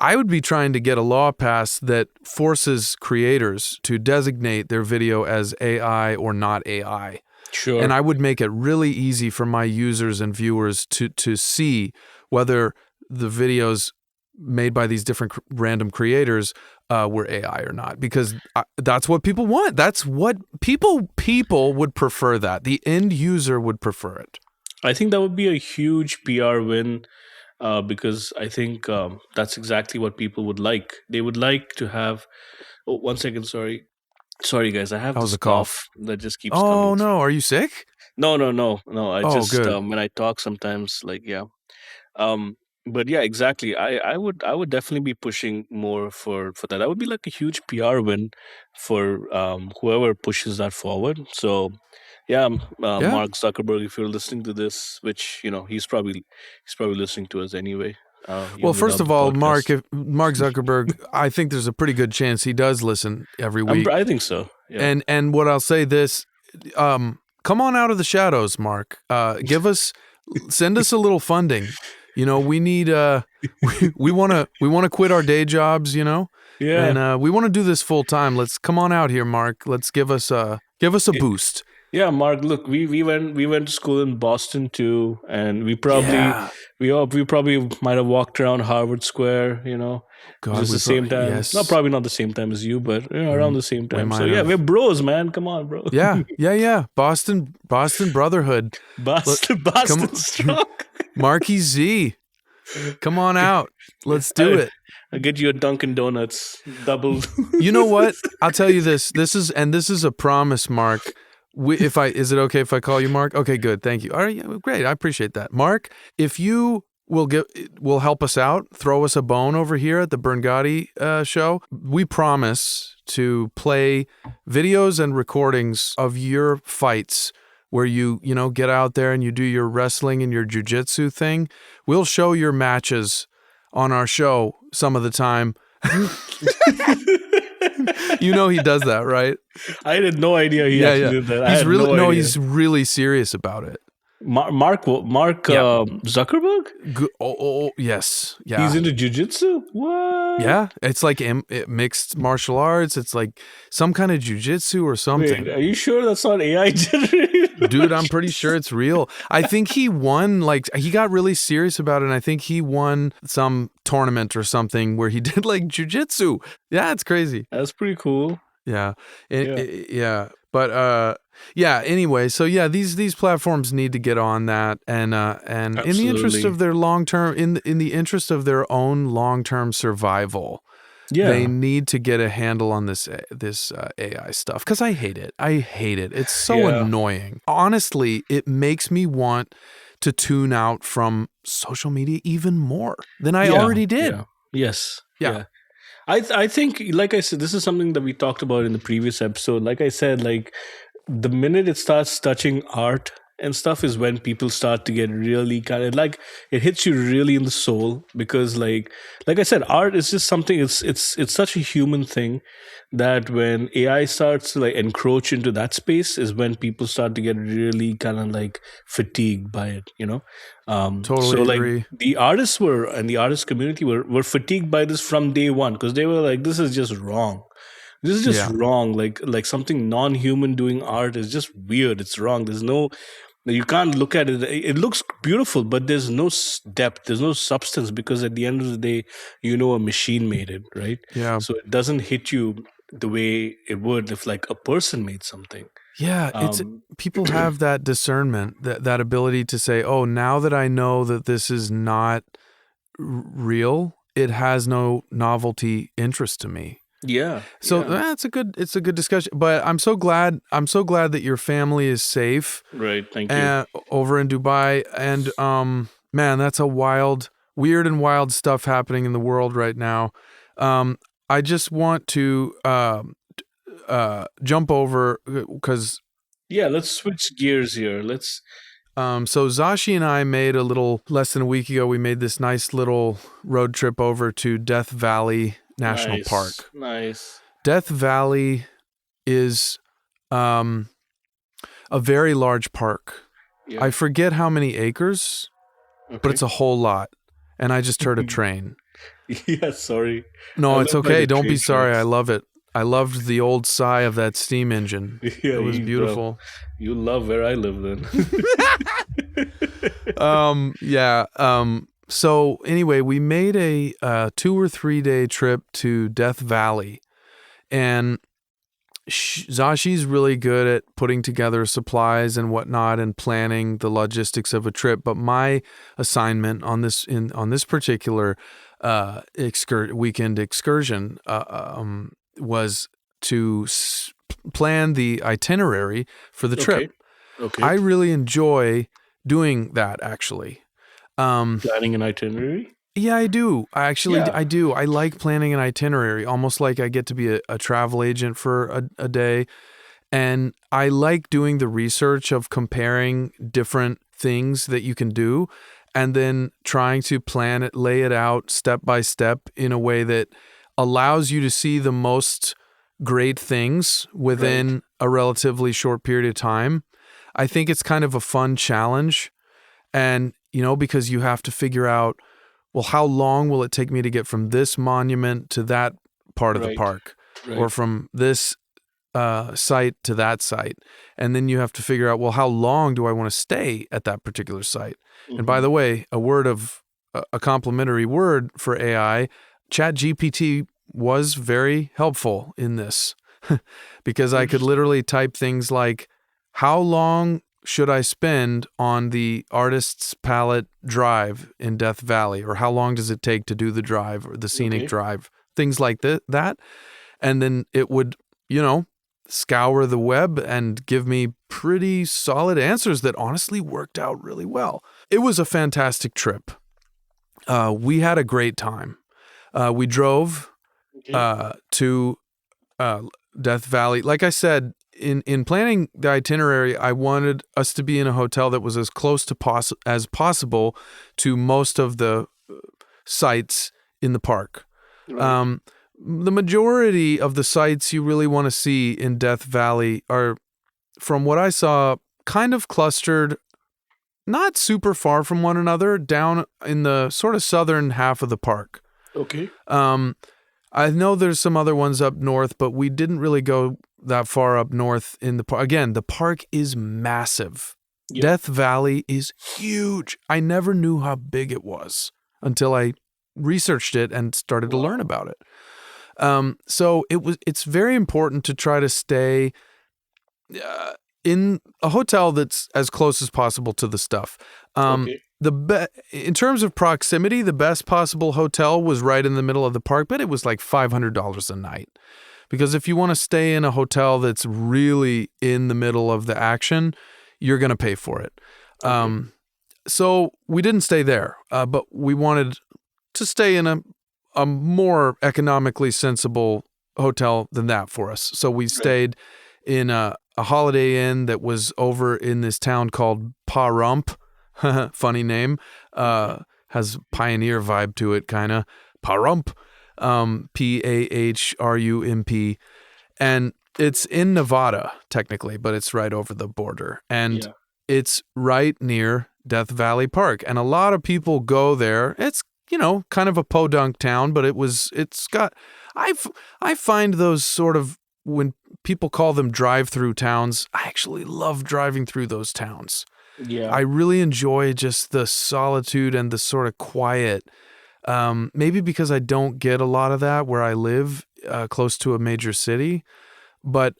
I would be trying to get a law passed that forces creators to designate their video as AI or not AI. Sure. And I would make it really easy for my users and viewers to see whether the videos made by these different random creators were AI or not, because that's what people want. That's what people would prefer. That the end user would prefer it. I think that would be a huge PR win. Because I think that's exactly what people would like. They would like to have. Oh, 1 second. Sorry, guys. I have That was this a cough that just keeps Oh coming. no, are you sick? No. I just good. when I talk sometimes, like but yeah, exactly. I would definitely be pushing more for that. That would be like a huge PR win for whoever pushes that forward. So yeah, Mark Zuckerberg, if you're listening to this, which he's probably listening to us anyway. Well, first of all, Mark Zuckerberg, I think there's a pretty good chance he does listen every week. I think so. Yeah. And what I'll say this, come on out of the shadows, Mark. Send us a little funding. We need we want to quit our day jobs, Yeah. And we want to do this full time. Let's come on out here, Mark. Let's give us a boost. Yeah, Mark. Look, we went to school in Boston too, and we probably might have walked around Harvard Square. God, just the same time. Yes. Not probably not the same time as you, but around the same time. So have. we're bros, man. Come on, bro. Yeah. Boston brotherhood. Boston strong. Marky Z, come on out. Let's do it. I'll get you a Dunkin' Donuts double. You know what? I'll tell you this. This is a promise, Mark. Is it okay if I call you Mark? Okay, good. Thank you. All right, yeah, great. I appreciate that. Mark, if you will help us out, throw us a bone over here at the Berngotti show, we promise to play videos and recordings of your fights where you get out there and you do your wrestling and your jiu-jitsu thing. We'll show your matches on our show some of the time. You know he does that, right? I had no idea he actually did that. He's really serious about it. Mark Zuckerberg? Yes. Yeah. He's into jiu-jitsu? What? Yeah. It's like mixed martial arts. It's like some kind of jiu-jitsu or something. Wait, are you sure that's not AI generated? Dude, I'm pretty sure it's real. I think he won, he got really serious about it, and I think he won some tournament or something where he did jiu-jitsu. Yeah, it's crazy. That's pretty cool. Yeah. But anyway, so yeah, these platforms need to get on that, and in the interest of their long-term, in the interest of their own long-term survival, they need to get a handle on this AI stuff, because I hate it. It's so annoying. Honestly, it makes me want to tune out from social media even more than I already did. Yeah. Yes. Yeah. I think, like I said, this is something that we talked about in the previous episode. Like I said, the minute it starts touching art and stuff is when people start to get really kind of it hits you really in the soul, because like I said, art is just something, it's such a human thing that when AI starts to encroach into that space is when people start to get really kind of fatigued by it, Totally agree. The artists and the artist community were fatigued by this from day one, because they were like, this is just wrong. This is just wrong. Like something non-human doing art is just weird. It's wrong. You can't look at it. It looks beautiful, but there's no depth. There's no substance, because at the end of the day, a machine made it, right? Yeah. So it doesn't hit you the way it would if a person made something. Yeah, it's people have that discernment, that ability to say, "Oh, now that I know that this is not real, it has no novelty interest to me." Yeah. So it's a good discussion. But I'm so glad that your family is safe. Right. Thank you. Over in Dubai, and man, that's weird and wild stuff happening in the world right now. I just want to jump over, because let's switch gears here. So Zashi and I made a little less than a week ago. We made this nice little road trip over to Death Valley National Park. Nice. Death Valley is a very large park. Yeah. I forget how many acres, but it's a whole lot. And I just heard a train. Yeah, sorry. No, it's okay. Don't be sorry. I love it. I loved the old sigh of that steam engine. Yeah, it was beautiful. You love where I live then. So anyway, we made a 2 or 3 day trip to Death Valley, and Zashi's really good at putting together supplies and whatnot and planning the logistics of a trip. But my assignment on this particular weekend excursion was to plan the itinerary for the trip. Okay. I really enjoy doing that, actually. Planning an itinerary? Yeah, I do. I do. I like planning an itinerary, almost like I get to be a travel agent for a day. And I like doing the research of comparing different things that you can do, and then trying to plan it, lay it out step by step in a way that allows you to see the most great things within a relatively short period of time. I think it's kind of a fun challenge. And, because you have to figure out, well, how long will it take me to get from this monument to that part of the park, or from this site to that site? And then you have to figure out, well, how long do I want to stay at that particular site? Mm-hmm. And by the way, a complimentary word for AI, ChatGPT was very helpful in this because I could literally type things like, how long should I spend on the Artist's Palette drive in Death Valley, or how long does it take to do the drive or the scenic Okay. drive, things like that. And then it would, scour the web and give me pretty solid answers that honestly worked out really well. It was a fantastic trip. We had a great time. We drove Okay. to Death Valley. Like I said, in planning the itinerary, I wanted us to be in a hotel that was as close to as possible to most of the sites in the park. Right. The majority of the sites you really want to see in Death Valley are, from what I saw, kind of clustered, not super far from one another, down in the sort of southern half of the park. Okay. I know there's some other ones up north, but we didn't really go that far up north in the park. Again, the park is massive. Yep. Death Valley is huge. I never knew how big it was until I researched it and started to learn about it. So it's very important to try to stay in a hotel that's as close as possible to the stuff. Okay. In terms of proximity, the best possible hotel was right in the middle of the park, but it was like $500 a night. Because if you want to stay in a hotel that's really in the middle of the action, you're going to pay for it. Okay. So we didn't stay there, but we wanted to stay in a more economically sensible hotel than that for us. So we stayed in a Holiday Inn that was over in this town called Pahrump. Funny name. Has pioneer vibe to it, kind of. Pahrump. Pahrump. And it's in Nevada, technically, but it's right over the border. And it's right near Death Valley Park. And a lot of people go there. It's, kind of a podunk town, but it's got, I find those sort of, when people call them drive-through towns, I actually love driving through those towns. Yeah. I really enjoy just the solitude and the sort of quiet. Maybe because I don't get a lot of that where I live, close to a major city, but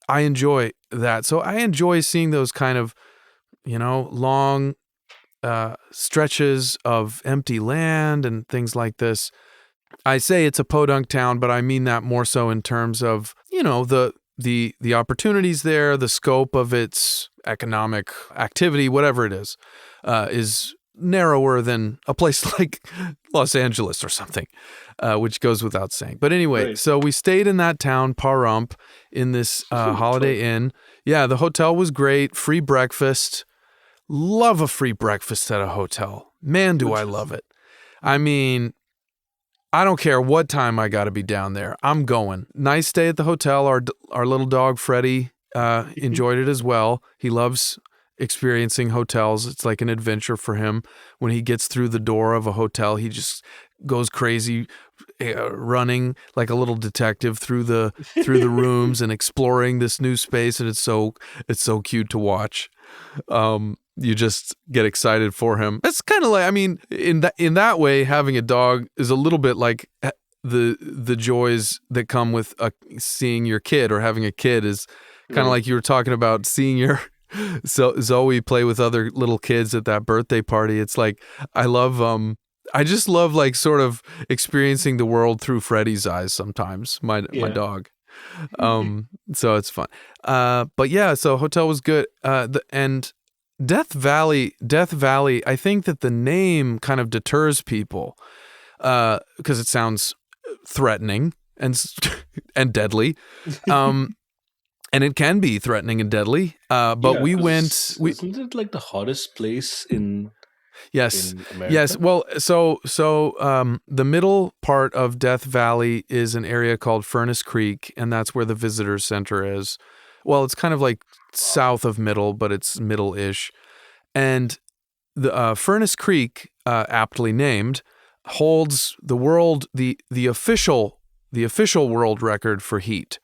I enjoy that. So I enjoy seeing those kind of, long stretches of empty land and things like this. I say it's a podunk town, but I mean that more so in terms of, the opportunities there, the scope of its economic activity, whatever it is narrower than a place like Los Angeles or something, which goes without saying. But anyway, so we stayed in that town, Pahrump, in this Holiday Inn. Yeah, the hotel was great, free breakfast. Love a free breakfast at a hotel. Man, do I love it. I mean, I don't care what time I got to be down there. I'm going. Nice stay at the hotel. Our little dog, Freddie, enjoyed it as well. He loves experiencing hotels. It's like an adventure for him. When he gets through the door of a hotel, he just goes crazy, running like a little detective through the rooms and exploring this new space. And it's so cute to watch. You just get excited for him. It's kind of like, I mean, in that way, having a dog is a little bit like the joys that come with seeing your kid, or having a kid is kind of like you were talking about seeing your Zoe play with other little kids at that birthday party. It's like, I just love like sort of experiencing the world through Freddie's eyes sometimes, my dog. So it's fun. But yeah, so hotel was good. And Death Valley, I think that the name kind of deters people because it sounds threatening and deadly. And it can be threatening and deadly. But we went. Isn't it like the hottest place in America? Yes. Well, so the middle part of Death Valley is an area called Furnace Creek, and that's where the visitor center is. Well, it's kind of like south of Middle, but it's middle-ish. And the Furnace Creek, aptly named, holds the official world record for heat,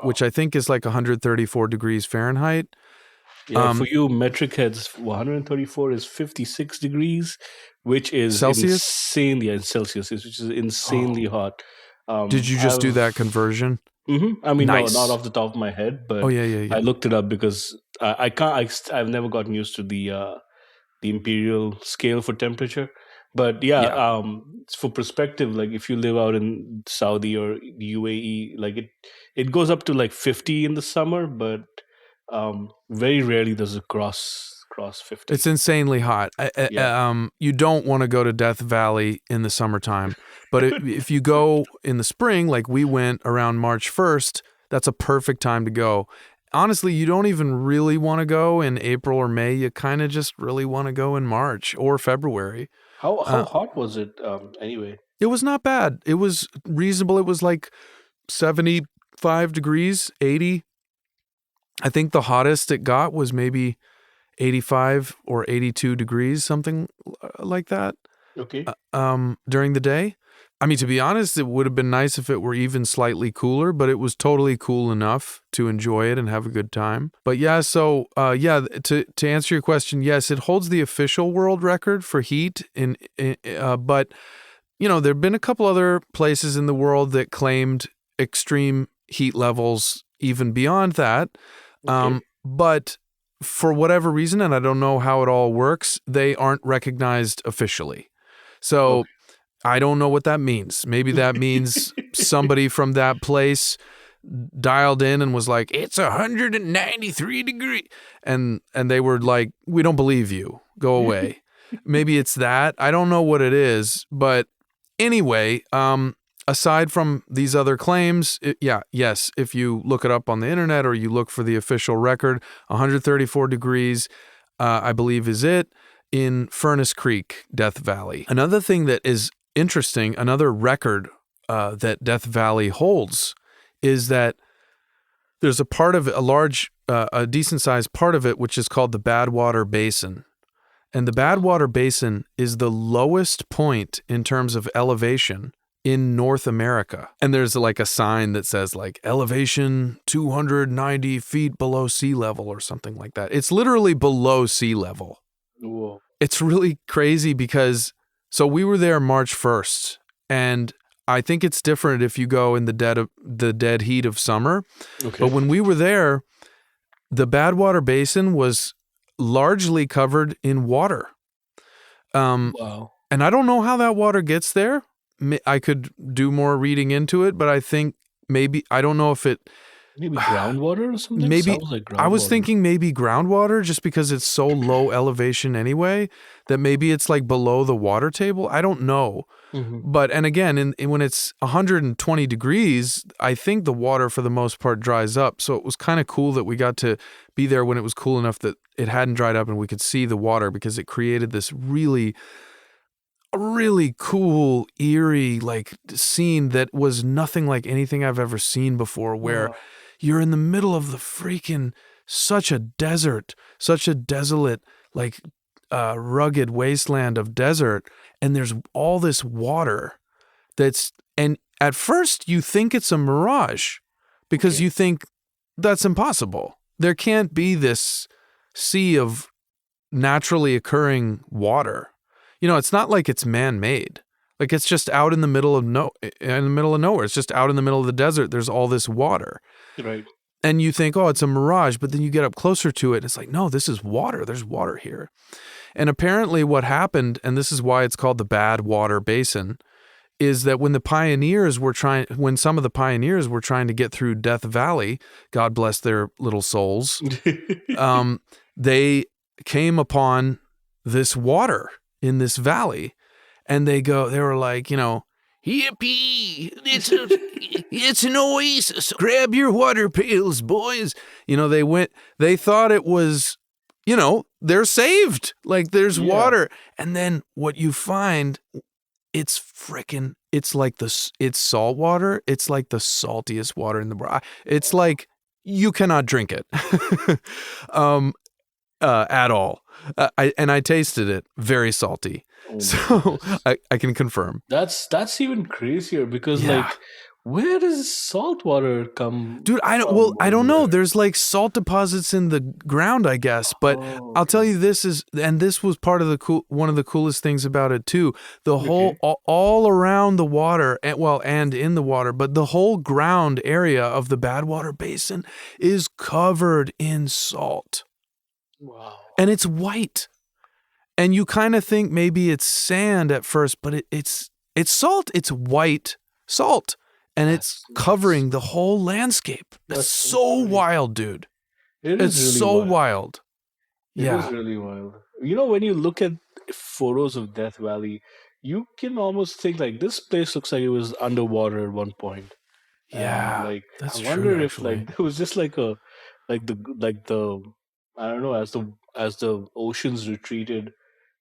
which I think is like 134 degrees Fahrenheit. Yeah, for you metric heads, 134 is 56 degrees, which is Celsius? insanely in Celsius, which is insanely hot. Did you just do that conversion? I mean, nice. no, not off the top of my head, but yeah. I looked it up because I can't. I've never gotten used to the imperial scale for temperature. But yeah, Yeah. for perspective, like if you live out in Saudi or UAE, like it goes up to like 50 in the summer, but very rarely does it cross 50. It's insanely hot. Yeah. You don't want to go to Death Valley in the summertime, but if you go in the spring, like we went around March 1st, that's a perfect time to go. Honestly, you don't even really want to go in April or May. You kind of just really want to go in March or February. How hot was it anyway? It was not bad. It was reasonable. It was like 75 degrees, 80. I think the hottest it got was maybe 85 or 82 degrees, something like that, Okay. during the day. I mean, to be honest, it would have been nice if it were even slightly cooler, but it was totally cool enough to enjoy it and have a good time. But yeah, so to answer your question, yes, it holds the official world record for heat but you know, there've been a couple other places in the world that claimed extreme heat levels even beyond that. Okay. But for whatever reason, and I don't know how it all works, they aren't recognized officially. So Okay. I don't know what that means. Maybe that means somebody from that place dialed in and was like, "It's 193 degrees," and they were like, "We don't believe you. Go away." Maybe it's that. I don't know what it is, but anyway, aside from these other claims, yes, if you look it up on the internet or you look for the official record, 134 degrees, I believe is it, in Furnace Creek, Death Valley. Another thing that is interesting, another record that Death Valley holds, is that there's a part of it, a decent-sized part of it, which is called the Badwater Basin. And the Badwater Basin is the lowest point in terms of elevation in North America. And there's like a sign that says like elevation 290 feet below sea level or something like that. It's literally below sea level. Whoa. It's really crazy because, so we were there March 1st, and I think it's different if you go in the dead heat of summer. Okay. But when we were there, the Badwater Basin was largely covered in water. Wow. And I don't know how that water gets there. I could do more reading into it, but I think maybe, I don't know if it, Maybe groundwater or something? maybe, Sounds like I was groundwater. thinking maybe groundwater just because it's so low elevation anyway, that maybe it's like below the water table. I don't know. Mm-hmm. But, and again, when it's 120 degrees, I think the water for the most part dries up. So it was kind of cool that we got to be there when it was cool enough that it hadn't dried up and we could see the water, because it created this really cool, eerie, like scene that was nothing like anything I've ever seen before, where Wow. you're in the middle of the freaking, such a desert, such a desolate, like rugged wasteland of desert, and there's all this water and at first you think it's a mirage, because Okay. you think that's impossible. There can't be this sea of naturally occurring water. You know, it's not like it's man-made. Like it's just out in the middle of nowhere. It's just out in the middle of the desert. There's all this water. Right. And you think, oh, it's a mirage, but then you get up closer to it, it's like, no, this is water. There's water here. And apparently what happened, and this is why it's called the Badwater Basin, is that when some of the pioneers were trying to get through Death Valley, God bless their little souls, they came upon this water in this valley, and they were like, you know, yippee, it's an oasis. Grab your water pails, boys. You know, they thought it was, you know, they're saved. Like there's water. And then what you find, it's salt water. It's like the saltiest water in the world. It's like you cannot drink it at all. I tasted it, very salty. Oh So I can confirm. that's even crazier because Yeah. like, where does salt water come Dude, I from don't over know. there? There's like salt deposits in the ground, I guess. But Oh, I'll tell okay. you, this was part of one of the coolest things about it too. The whole, Okay. all around the water, and in the water, but the whole ground area of the Badwater Basin is covered in salt. Wow. and it's white. And you kind of think maybe it's sand at first, but it's salt. It's white salt, and it's That's nuts. covering the whole landscape. It's That's so so crazy. wild, dude. It It's is really so wild. wild. It is Yeah. really wild. You know, when you look at photos of Death Valley, you can almost think like this place looks like it was underwater at one point. And Yeah. like I That's true, wonder if actually. like there was just like the I don't know, as the oceans retreated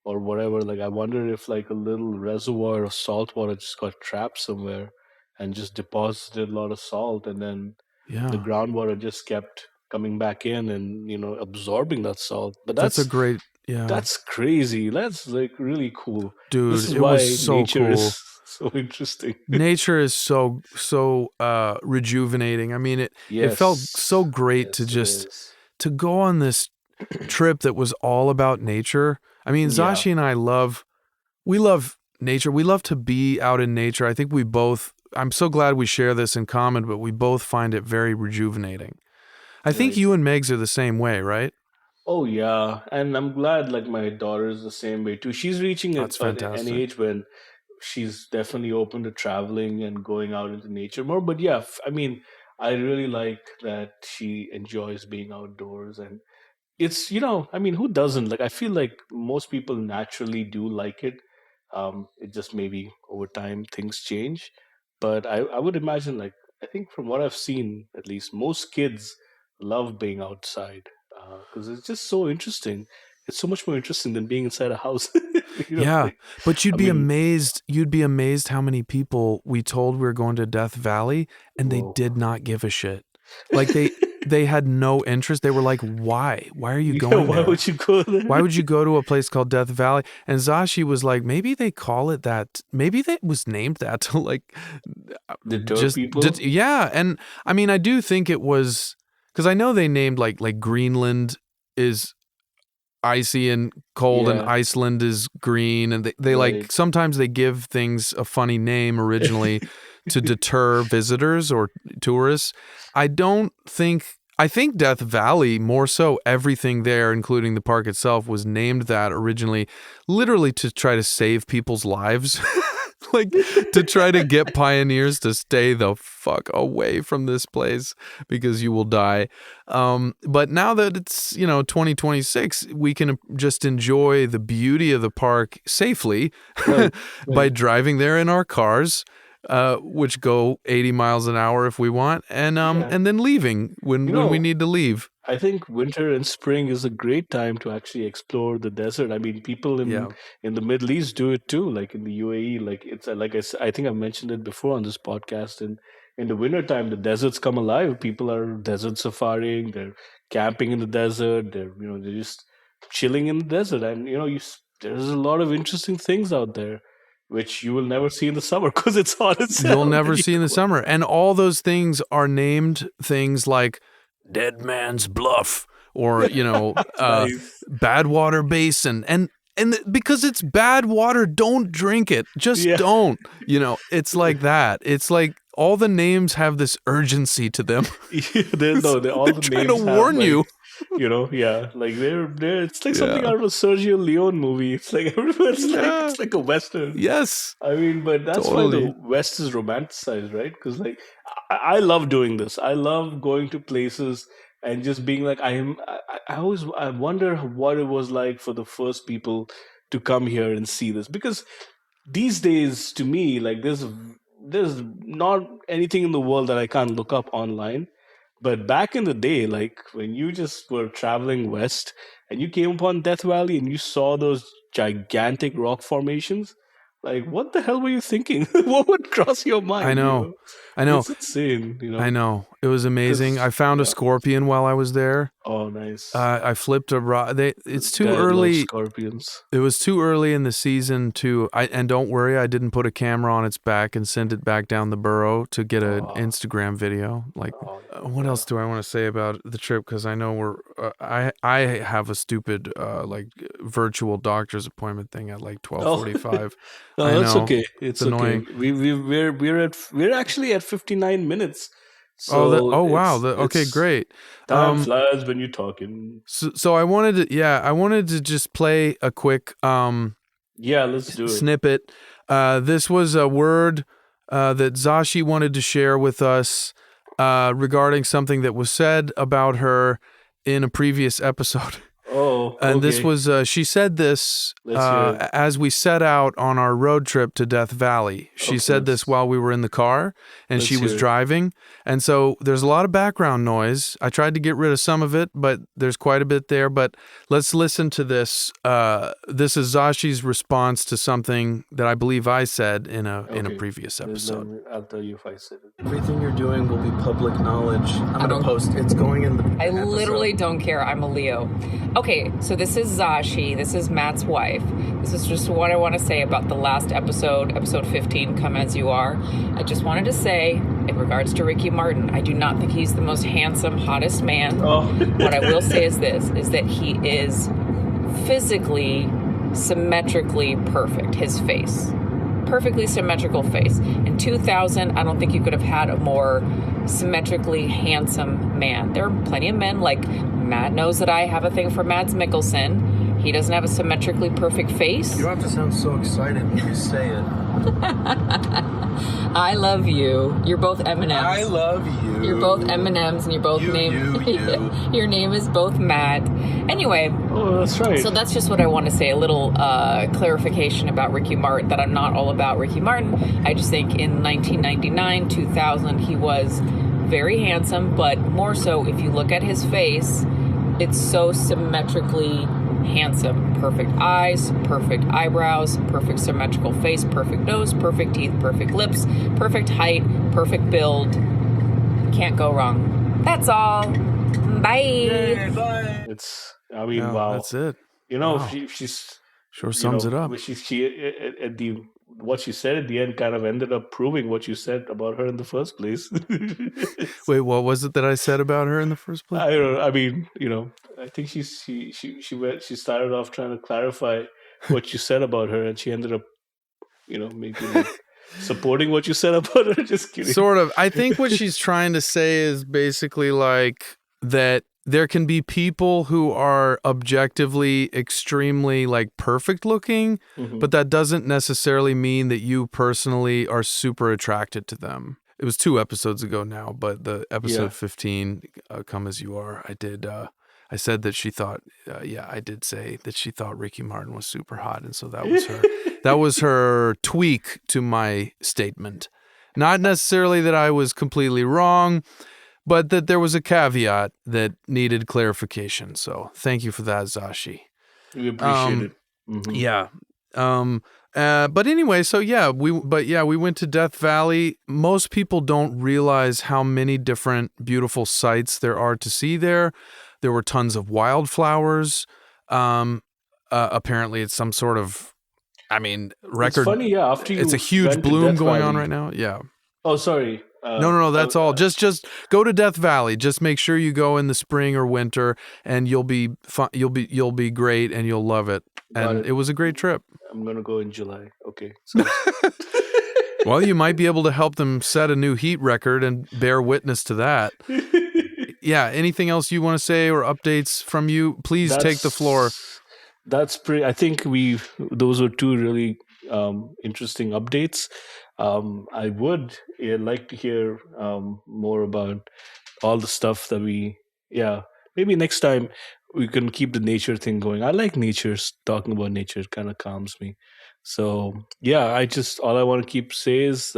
or whatever, like I wonder if like a little reservoir of salt water just got trapped somewhere and just deposited a lot of salt, and then the Yeah. groundwater just kept coming back in and absorbing that salt. But That's a that's great, yeah. that's crazy. That's like really cool. This Dude, is it was why so nature cool. is so interesting. Nature is so rejuvenating. I mean, it felt so Yes. great to Yes, it just is. to go on this trip that was all about nature. I mean, Yeah. Zashi and I we love nature. We love to be out in nature. I think I'm so glad we share this in common, but we both find it very rejuvenating. I think Right. you and Megs are the same way, right? Oh yeah, and I'm glad like my daughter is the same way too. She's reaching That's an fantastic. age when she's definitely open to traveling and going out into nature more. But yeah, I mean, I really like that she enjoys being outdoors, and it's I mean, who doesn't? Like I feel like most people naturally do like it. It just maybe over time things change, but I would imagine, like, I think from what I've seen, at least most kids love being outside because it's just so interesting. It's so much more interesting than being inside a house. Yeah, Like, but I mean, you'd be amazed how many people we told we were going to Death Valley and they whoa. did not give a shit. Like they had no interest. They were like, "Why? Why are you Yeah, going why there? would you go Why there? would you go to a place called Death Valley?" And Zashi was like, "Maybe they call it that. Maybe that was named that to like Deter people? yeah." And I mean, I do think it was cuz I know they named like Greenland is icy and cold and Yeah, Iceland is green, and they like right. sometimes they give things a funny name originally to deter visitors or tourists. I don't think I think Death Valley, more so everything there, including the park itself, was named that originally literally to try to save people's lives. Like to try to get pioneers to stay the fuck away from this place because you will die. But now that it's 2026, we can just enjoy the beauty of the park safely Right, by right. driving there in our cars, which go 80 miles an hour if we want, Yeah. and then leaving You when we know, need to leave. I think winter and spring is a great time to actually explore the desert. I mean, people in Yeah. in the Middle East do it too, like in the UAE. Like it's like I think I mentioned it before on this podcast. And in the winter time, the deserts come alive. People are desert safaring. They're camping in the desert. They're just chilling in the desert. And there's a lot of interesting things out there, which you will never see in the summer because it's hot as You'll hell. never And you see in the go, summer. And all those things are named things like Dead Man's Bluff or, nice. Badwater Basin. Because it's bad water, don't drink it. Just Yeah. don't. It's like that. It's like all the names have this urgency to them. Yeah, no, all They're the trying to names have warn like, you. yeah, like they're. It's like something Yeah. out of a Sergio Leone movie. It's like everyone's like Yeah. it's like a western. Yes. I mean, but that's why the Totally. West is romanticized, right? Because like I love doing this. I love going to places and just being like I wonder what it was like for the first people to come here and see this, because these days to me, like, there's not anything in the world that I can't look up online. But back in the day, like when you just were traveling west and you came upon Death Valley and you saw those gigantic rock formations, like what the hell were you thinking? What would cross your I mind, know. I know. it's insane, I know. It was amazing. I because found a yeah. scorpion while I was there. Oh, nice. I flipped a rock. It's too Dad loves early. scorpions. It was too early in the season and don't worry, I didn't put a camera on its back and send it back down the burrow to get an Oh, Instagram video. Like, oh what yeah. else do I want to say about the trip? Because I know I have a stupid like virtual doctor's appointment thing at like Oh, 12:45. I no, that's know okay. it's It's okay. annoying. We're actually at 59 minutes. So wow. Okay, it's great. time flies when you're talking. So I wanted to just play a quick let's do it. snippet. This was a word that Zashi wanted to share with us regarding something that was said about her in a previous episode. Oh, okay. And this was, she said this as we set out on our road trip to Death Valley. She said this while we were in the car and she was driving. And so there's a lot of background noise. I tried to get rid of some of it, but there's quite a bit there. But let's listen to this. This is Zashi's response to something that I believe I said in a previous episode. I'll tell you if I said it. Everything you're doing will be public knowledge. I'm going to post. It's going in the I literally don't care. I'm a Leo. Okay, so this is Zashi. This is Matt's wife. This is just what I want to say about the last episode, episode 15, Come As You Are. I just wanted to say, in regards to Ricky Martin, I do not think he's the most handsome, hottest man. Oh. What I will say is this, is that he is physically, symmetrically perfect, his face. Perfectly symmetrical face. In 2000, I don't think you could have had a more symmetrically handsome man. There are plenty of men, like Matt knows that I have a thing for Mads Mikkelsen. He doesn't have a symmetrically perfect face. You don't have to sound so excited when you say it. I love you. You're both M&Ms. I love you. You're both M&Ms and you're both your name is both Matt. Anyway. Oh, that's right. So that's just what I want to say. A little clarification about Ricky Martin, that I'm not all about Ricky Martin. I just think in 1999, 2000, he was very handsome, but more so if you look at his face, it's so symmetrically handsome. Perfect eyes, perfect eyebrows, perfect symmetrical face, perfect nose, perfect teeth, perfect lips, perfect height, perfect build. Can't go wrong. That's all. Bye. Yay, bye. Wow. That's it. You know, wow. she's sure sums it up. What she said at the end kind of ended up proving what you said about her in the first place. Wait, what was it that I said about her in the first place? I don't know. I mean, I think she started off trying to clarify what you said about her, and she ended up, maybe supporting what you said about her. Just kidding. Sort of. I think what she's trying to say is basically like that there can be people who are objectively extremely like perfect looking, but that doesn't necessarily mean that you personally are super attracted to them. It was 2 episodes ago now, but the episode 15, Come As You Are, I said that she thought, I did say that she thought Ricky Martin was super hot. And so that was her, that was her tweak to my statement. Not necessarily that I was completely wrong, but that there was a caveat that needed clarification. So thank you for that, Zashi. We appreciate it. Mm-hmm. Yeah. But anyway, so we went to Death Valley. Most people don't realize how many different beautiful sights there are to see there. There were tons of wildflowers. Apparently it's some sort of, record. It's funny, after you it's a huge bloom going on right now. Yeah. Oh, sorry. No, that's all. Just go to Death Valley. Just make sure you go in the spring or winter, and you'll be you'll be great, and you'll love it. And it was a great trip. I'm gonna go in July. Okay. Well, you might be able to help them set a new heat record and bear witness to that. Yeah. Anything else you want to say or updates from you? Please take the floor. That's pretty. I think those were 2 really interesting updates. I would like to hear more about all the stuff that maybe next time we can keep the nature thing going. I like nature. Talking about nature kind of calms me. So all I want to keep say is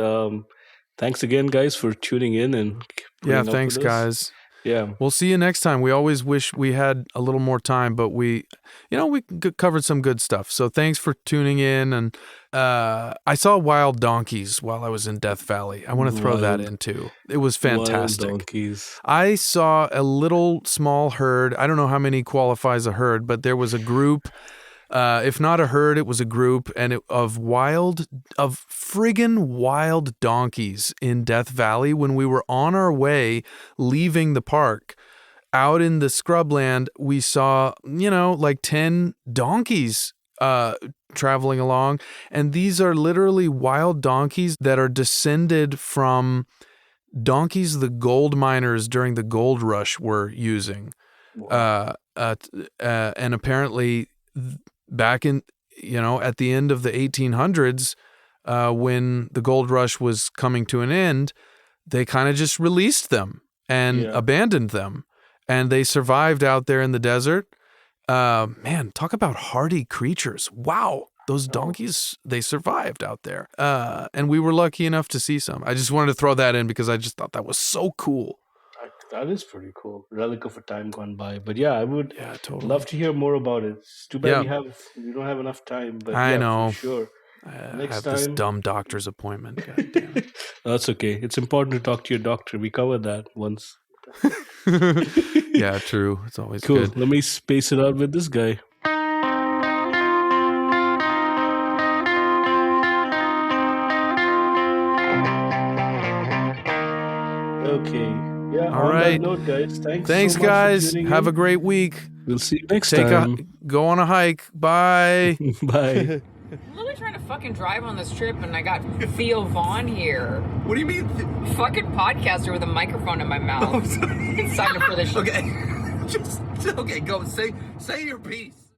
thanks again, guys, for tuning in and thanks, guys. Yeah, we'll see you next time. We always wish we had a little more time, but we covered some good stuff. So thanks for tuning in. And I saw wild donkeys while I was in Death Valley. I want to throw that in too. It was fantastic. Wild donkeys. I saw a little small herd. I don't know how many qualifies a herd, but there was a group. If not a herd, it was a group, and of friggin' wild donkeys in Death Valley when we were on our way leaving the park. Out in the scrubland, we saw, like 10 donkeys traveling along, and these are literally wild donkeys that are descended from donkeys the gold miners during the gold rush were using. And apparently back in, at the end of the 1800s, when the gold rush was coming to an end, they kind of just released them and abandoned them. And they survived out there in the desert. Man, talk about hardy creatures. Wow. Those donkeys, they survived out there. And we were lucky enough to see some. I just wanted to throw that in because I just thought that was so cool. That is pretty cool. Relic of a time gone by. But yeah, I would totally love to hear more about it. It's too bad we don't have enough time. But I know. For sure. Next have time, this dumb doctor's appointment. God damn it. That's okay. It's important to talk to your doctor. We covered that once. Yeah, true. It's always cool. Good. Let me space it out with this guy. Okay. Yeah. All right. That note, guys. Thanks, so much guys. for tuning Have in. a great week. We'll see you next time. Go on a hike. Bye. Bye. I'm really trying to fucking drive on this trip, and I got Theo Vaughn here. What do you mean? Fucking podcaster with a microphone in my mouth. Signed up for this shit. Okay. Okay, go say your piece.